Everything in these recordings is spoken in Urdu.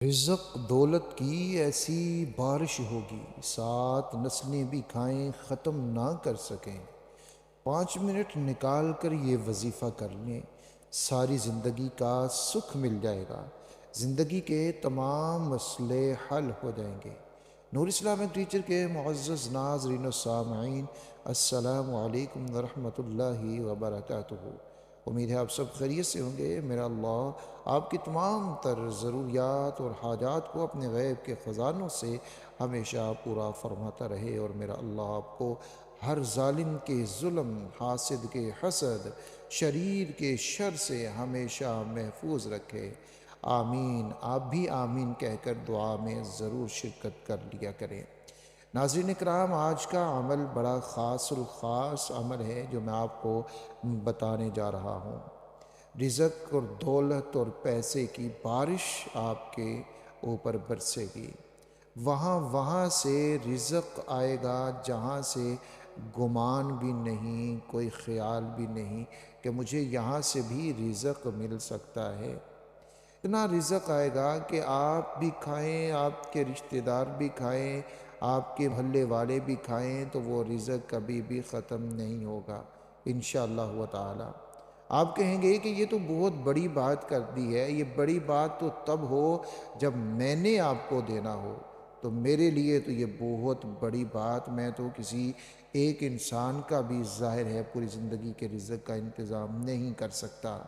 رزق دولت کی ایسی بارش ہوگی، 7 نسلیں بھی کھائیں ختم نہ کر سکیں۔ 5 منٹ نکال کر یہ وظیفہ کر لیں، ساری زندگی کا سکھ مل جائے گا، زندگی کے تمام مسئلے حل ہو جائیں گے۔ نور اسلامک ٹیچر کے معزز ناظرین و سامعین، السلام علیکم ورحمۃ اللہ وبرکاتہ۔ امید ہے آپ سب خیریت سے ہوں گے۔ میرا اللہ آپ کی تمام تر ضروریات اور حاجات کو اپنے غیب کے خزانوں سے ہمیشہ پورا فرماتا رہے، اور میرا اللہ آپ کو ہر ظالم کے ظلم، حاسد کے حسد، شریر کے شر سے ہمیشہ محفوظ رکھے۔ آمین۔ آپ بھی آمین کہہ کر دعا میں ضرور شرکت کر لیا کریں۔ ناظرین کرام، آج کا عمل بڑا خاص الخاص عمل ہے جو میں آپ کو بتانے جا رہا ہوں۔ رزق اور دولت اور پیسے کی بارش آپ کے اوپر برسے گی۔ وہاں سے رزق آئے گا جہاں سے گمان بھی نہیں، کوئی خیال بھی نہیں کہ مجھے یہاں سے بھی رزق مل سکتا ہے۔ اتنا رزق آئے گا کہ آپ بھی کھائیں، آپ کے رشتہ دار بھی کھائیں، آپ کے محلے والے بھی کھائیں، تو وہ رزق کبھی بھی ختم نہیں ہوگا انشاءاللہ تعالی۔ آپ کہیں گے کہ یہ تو بہت بڑی بات کر دی ہے، یہ بڑی بات تو تب ہو جب میں نے آپ کو دینا ہو، تو میرے لیے تو یہ بہت بڑی بات، میں تو کسی ایک انسان کا بھی ظاہر ہے پوری زندگی کے رزق کا انتظام نہیں کر سکتا۔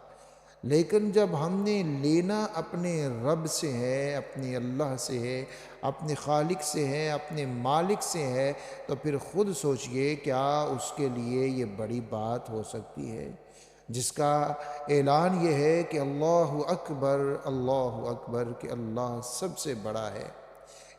لیکن جب ہم نے لینا اپنے رب سے ہے، اپنے اللہ سے ہے، اپنے خالق سے ہے، اپنے مالک سے ہے، تو پھر خود سوچئے کیا اس کے لیے یہ بڑی بات ہو سکتی ہے، جس کا اعلان یہ ہے کہ اللہ اکبر، کہ اللہ سب سے بڑا ہے۔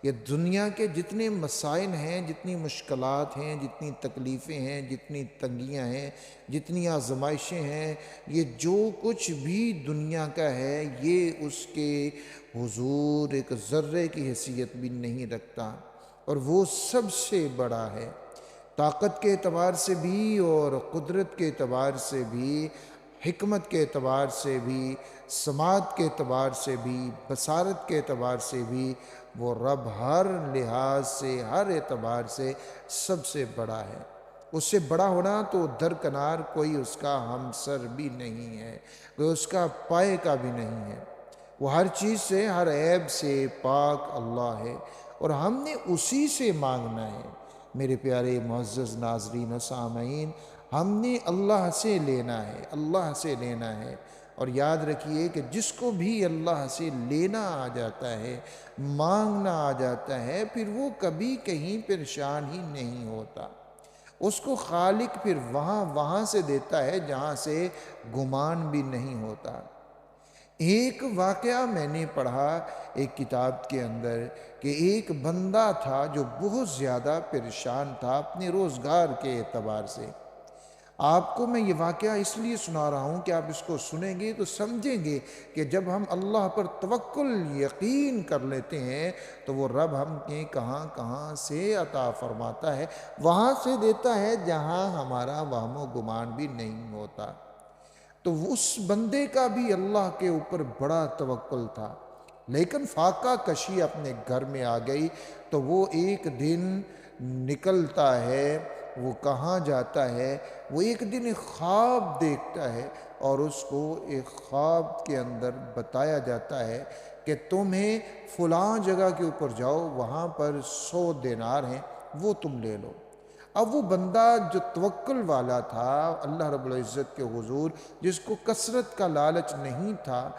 یہ دنیا کے جتنے مسائل ہیں، جتنی مشکلات ہیں، جتنی تکلیفیں ہیں، جتنی تنگیاں ہیں، جتنی آزمائشیں ہیں، یہ جو کچھ بھی دنیا کا ہے، یہ اس کے حضور ایک ذرے کی حیثیت بھی نہیں رکھتا، اور وہ سب سے بڑا ہے، طاقت کے اعتبار سے بھی اور قدرت کے اعتبار سے بھی، حکمت کے اعتبار سے بھی، سماعت کے اعتبار سے بھی، بصارت کے اعتبار سے بھی، وہ رب ہر لحاظ سے، ہر اعتبار سے سب سے بڑا ہے۔ اس سے بڑا ہونا تو درکنار کوئی اس کا ہمسر بھی نہیں ہے، کوئی اس کا پائے کا بھی نہیں ہے۔ وہ ہر چیز سے، ہر عیب سے پاک اللہ ہے، اور ہم نے اسی سے مانگنا ہے۔ میرے پیارے معزز ناظرین و سامعین، ہم نے اللہ سے لینا ہے، اللہ سے لینا ہے۔ اور یاد رکھیے کہ جس کو بھی اللہ سے لینا آ جاتا ہے، مانگنا آ جاتا ہے، پھر وہ کبھی کہیں پریشان ہی نہیں ہوتا۔ اس کو خالق پھر وہاں سے دیتا ہے جہاں سے گمان بھی نہیں ہوتا۔ ایک واقعہ میں نے پڑھا ایک کتاب کے اندر کہ ایک بندہ تھا جو بہت زیادہ پریشان تھا اپنے روزگار کے اعتبار سے۔ آپ کو میں یہ واقعہ اس لیے سنا رہا ہوں کہ آپ اس کو سنیں گے تو سمجھیں گے کہ جب ہم اللہ پر توکل، یقین کر لیتے ہیں، تو وہ رب ہم نے کہاں کہاں سے عطا فرماتا ہے، وہاں سے دیتا ہے جہاں ہمارا وہم و گمان بھی نہیں ہوتا۔ تو اس بندے کا بھی اللہ کے اوپر بڑا توکل تھا، لیکن فاقہ کشی اپنے گھر میں آ گئی، تو وہ ایک دن نکلتا ہے، وہ کہاں جاتا ہے، وہ ایک دن ایک خواب دیکھتا ہے، اور اس کو ایک خواب کے اندر بتایا جاتا ہے کہ تمہیں فلاں جگہ کے اوپر جاؤ، وہاں پر 100 دینار ہیں، وہ تم لے لو۔ اب وہ بندہ جو توکل والا تھا اللہ رب العزت کے حضور، جس کو کثرت کا لالچ نہیں تھا،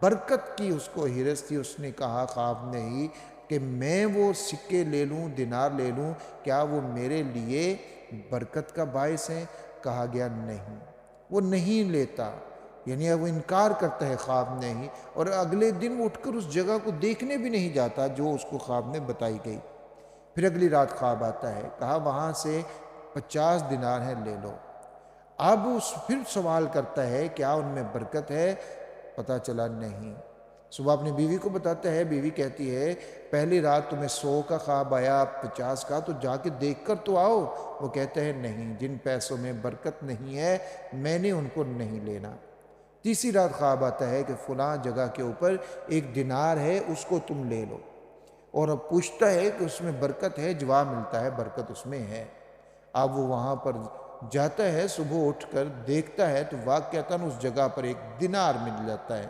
برکت کی اس کو حرص تھی، اس نے کہا خواب میں ہی کہ میں وہ سکے لے لوں، دینار لے لوں، کیا وہ میرے لیے برکت کا باعث ہے؟ کہا گیا نہیں، وہ نہیں لیتا، یعنی وہ انکار کرتا ہے خواب میں ہی، اور اگلے دن وہ اٹھ کر اس جگہ کو دیکھنے بھی نہیں جاتا جو اس کو خواب میں بتائی گئی۔ پھر اگلی رات خواب آتا ہے، کہا وہاں سے 50 دینار ہیں، لے لو۔ اب اس پھر سوال کرتا ہے کیا ان میں برکت ہے؟ پتہ چلا نہیں۔ صبح اپنی بیوی کو بتاتا ہے، بیوی کہتی ہے پہلی رات تمہیں 100 کا خواب آیا، 50 کا، تو جا کے دیکھ کر تو آؤ۔ وہ کہتا ہے نہیں، جن پیسوں میں برکت نہیں ہے میں نے ان کو نہیں لینا۔ تیسری رات خواب آتا ہے کہ فلاں جگہ کے اوپر ایک دینار ہے، اس کو تم لے لو، اور اب پوچھتا ہے کہ اس میں برکت ہے، جواب ملتا ہے برکت اس میں ہے۔ اب وہ وہاں پر جاتا ہے، صبح اٹھ کر دیکھتا ہے تو واقعتاً اس جگہ پر ایک دینار مل جاتا ہے۔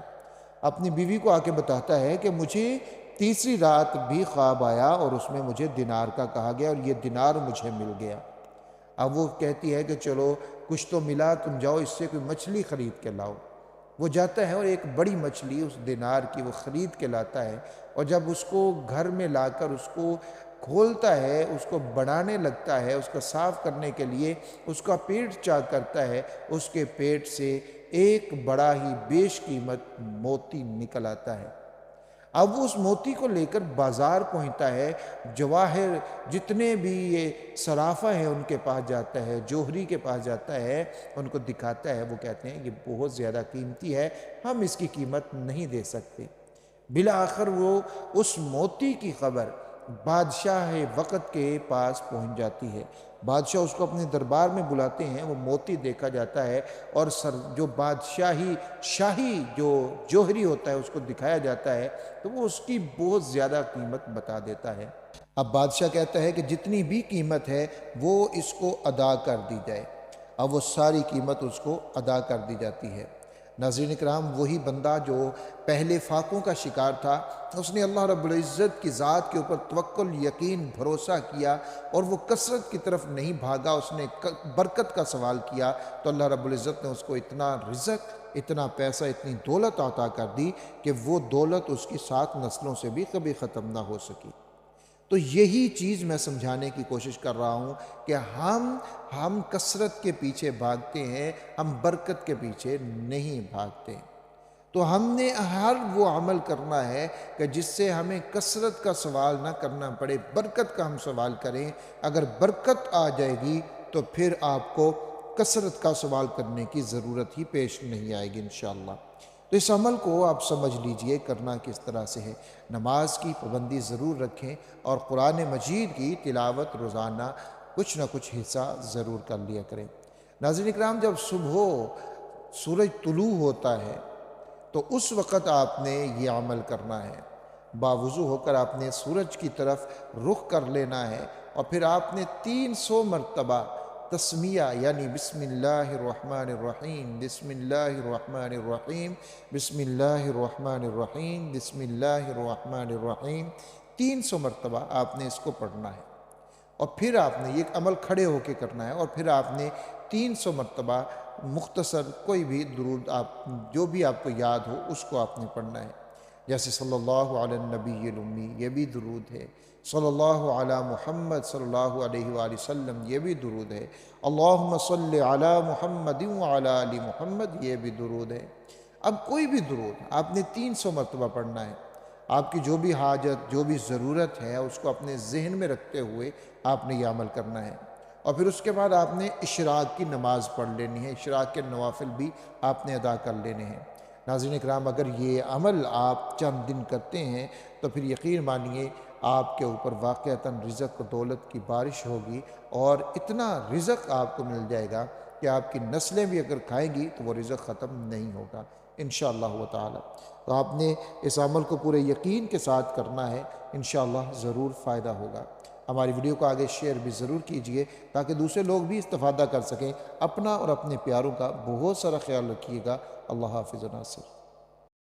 اپنی بیوی کو آ کے بتاتا ہے کہ مجھے تیسری رات بھی خواب آیا اور اس میں مجھے دینار کا کہا گیا اور یہ دینار مجھے مل گیا۔ اب وہ کہتی ہے کہ چلو کچھ تو ملا، تم جاؤ اس سے کوئی مچھلی خرید کے لاؤ۔ وہ جاتا ہے اور ایک بڑی مچھلی اس دینار کی وہ خرید کے لاتا ہے، اور جب اس کو گھر میں لا کر اس کو کھولتا ہے، اس کو بڑھانے لگتا ہے، اس کو صاف کرنے کے لیے اس کا پیٹ چاک کرتا ہے، اس کے پیٹ سے ایک بڑا ہی بیش قیمت موتی نکل آتا ہے۔ اب وہ اس موتی کو لے کر بازار پہنچتا ہے، جواہر جتنے بھی یہ صرافہ ہیں ان کے پاس جاتا ہے، جوہری کے پاس جاتا ہے، ان کو دکھاتا ہے۔ وہ کہتے ہیں یہ بہت زیادہ قیمتی ہے، ہم اس کی قیمت نہیں دے سکتے۔ بالآخر وہ اس موتی کی خبر بادشاہ وقت کے پاس پہنچ جاتی ہے۔ بادشاہ اس کو اپنے دربار میں بلاتے ہیں، وہ موتی دیکھا جاتا ہے، اور جو شاہی جو جوہری ہوتا ہے اس کو دکھایا جاتا ہے، تو وہ اس کی بہت زیادہ قیمت بتا دیتا ہے۔ اب بادشاہ کہتا ہے کہ جتنی بھی قیمت ہے وہ اس کو ادا کر دی جائے۔ اب وہ ساری قیمت اس کو ادا کر دی جاتی ہے۔ ناظرین اکرام، وہی بندہ جو پہلے فاقوں کا شکار تھا، اس نے اللہ رب العزت کی ذات کے اوپر توکل، یقین، بھروسہ کیا، اور وہ کثرت کی طرف نہیں بھاگا، اس نے برکت کا سوال کیا، تو اللہ رب العزت نے اس کو اتنا رزق، اتنا پیسہ، اتنی دولت عطا کر دی کہ وہ دولت اس کی 7 نسلوں سے بھی کبھی ختم نہ ہو سکی۔ تو یہی چیز میں سمجھانے کی کوشش کر رہا ہوں کہ ہم کثرت کے پیچھے بھاگتے ہیں، ہم برکت کے پیچھے نہیں بھاگتے۔ تو ہم نے ہر وہ عمل کرنا ہے کہ جس سے ہمیں کثرت کا سوال نہ کرنا پڑے، برکت کا ہم سوال کریں۔ اگر برکت آ جائے گی تو پھر آپ کو کثرت کا سوال کرنے کی ضرورت ہی پیش نہیں آئے گی انشاءاللہ۔ تو اس عمل کو آپ سمجھ لیجئے کرنا کس طرح سے ہے۔ نماز کی پابندی ضرور رکھیں، اور قرآن مجید کی تلاوت روزانہ کچھ نہ کچھ حصہ ضرور کر لیا کریں۔ ناظرین اکرام، جب صبح سورج طلوع ہوتا ہے تو اس وقت آپ نے یہ عمل کرنا ہے۔ باوضو ہو کر آپ نے سورج کی طرف رخ کر لینا ہے، اور پھر آپ نے 300 مرتبہ تسمیہ یعنی بسم اللہ الرحمن الرحیم، بسم اللہ الرحمن الرحیم، بسم اللہ الرحمن الرحیم، بسم اللہ الرحمن الرحیم 300 مرتبہ آپ نے اس کو پڑھنا ہے۔ اور پھر آپ نے یہ عمل کھڑے ہو کے کرنا ہے، اور پھر آپ نے 300 مرتبہ مختصر کوئی بھی درود جو بھی آپ کو یاد ہو اس کو آپ نے پڑھنا ہے، جیسے صلی اللہ علی النبی الامی، یہ بھی درود ہے، صلی اللہ علی محمد صلی اللہ علیہ وآلہ وسلم، یہ بھی درود ہے، اللہم صلی علی محمد وعلی آل محمد، یہ بھی درود ہے۔ اب کوئی بھی درود آپ نے 300 مرتبہ پڑھنا ہے۔ آپ کی جو بھی حاجت، جو بھی ضرورت ہے، اس کو اپنے ذہن میں رکھتے ہوئے آپ نے یہ عمل کرنا ہے۔ اور پھر اس کے بعد آپ نے اشراق کی نماز پڑھ لینی ہے، اشراق کے نوافل بھی آپ نے ادا کر لینے ہیں۔ ناظرین اکرام، اگر یہ عمل آپ چند دن کرتے ہیں تو پھر یقین مانیے آپ کے اوپر واقعتاً رزق و دولت کی بارش ہوگی، اور اتنا رزق آپ کو مل جائے گا کہ آپ کی نسلیں بھی اگر کھائیں گی تو وہ رزق ختم نہیں ہوگا انشاءاللہ تعالی۔ تو آپ نے اس عمل کو پورے یقین کے ساتھ کرنا ہے، انشاءاللہ ضرور فائدہ ہوگا۔ ہماری ویڈیو کو آگے شیئر بھی ضرور کیجئے تاکہ دوسرے لوگ بھی استفادہ کر سکیں۔ اپنا اور اپنے پیاروں کا بہت سارا خیال رکھیے گا۔ اللہ حافظ و ناصر۔